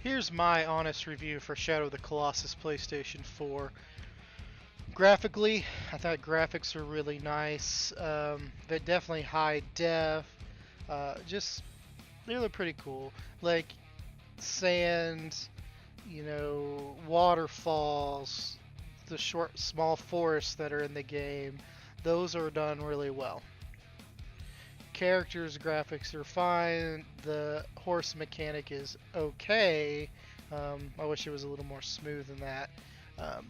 Here's my honest review for Shadow of the Colossus PlayStation 4. Graphically, I thought graphics were really nice. They're definitely high def. Just they look pretty cool. Like sand, waterfalls, the small forests that are in the game. Those are done really well. Characters graphics are fine. The horse mechanic is okay. I wish it was a little more smooth than that. Um,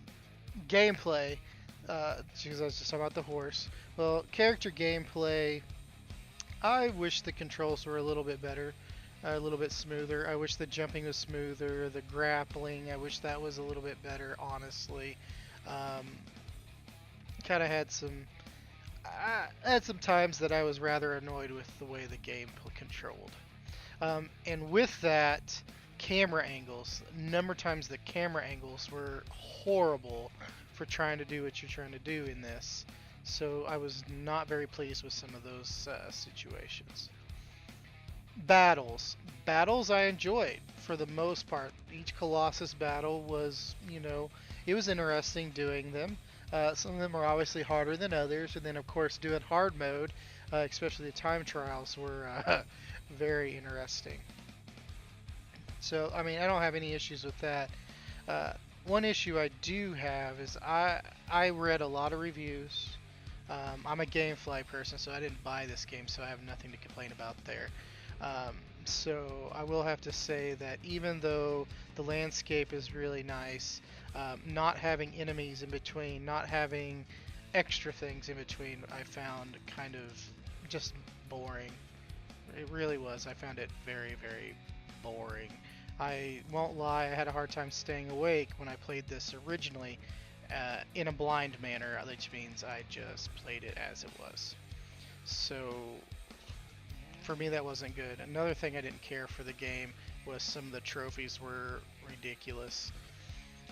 Gameplay, because I was just talking about the horse. Well, character gameplay, I wish the controls were a little bit better, a little bit smoother. I wish the jumping was smoother, the grappling, I wish that was a little bit better, honestly. Um, kind of I had some times that I was rather annoyed with the way the game controlled. And with that, camera angles. Number of times the camera angles were horrible for trying to do what you're trying to do in this. So I was not very pleased with some of those situations. Battles. Battles I enjoyed for the most part. Each Colossus battle was, it was interesting doing them. Some of them are obviously harder than others, and then of course doing hard mode, especially the time trials, were very interesting. So I mean, I don't have any issues with that. One issue I do have is I read a lot of reviews. I'm a GameFly person, so I didn't buy this game, so I have nothing to complain about there. So I will have to say that even though the landscape is really nice, not having enemies in between, not having extra things in between, I found kind of just boring. It really was. I found it very, very boring. I won't lie, I had a hard time staying awake when I played this originally in a blind manner, which means I just played it as it was. So for me, that wasn't good. Another thing I didn't care for the game was some of the trophies were ridiculous.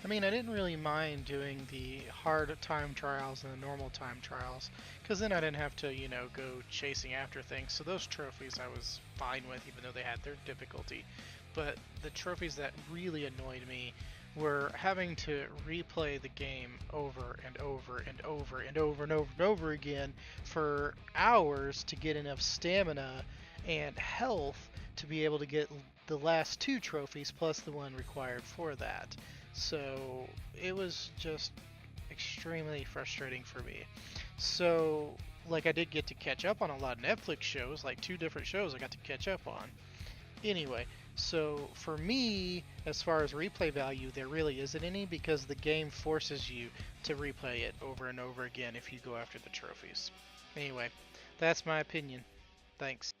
I mean, I didn't really mind doing the hard time trials and the normal time trials, because then I didn't have to, go chasing after things. So those trophies I was fine with, even though they had their difficulty. But the trophies that really annoyed me were having to replay the game over and over and over and over and over and over again for hours to get enough stamina and health to be able to get the last two trophies plus the one required for that. So it was just extremely frustrating for me. So, like, I did get to catch up on a lot of Netflix shows, like 2 different shows I got to catch up on. Anyway, so for me, as far as replay value, there really isn't any because the game forces you to replay it over and over again if you go after the trophies. Anyway, that's my opinion. Thanks.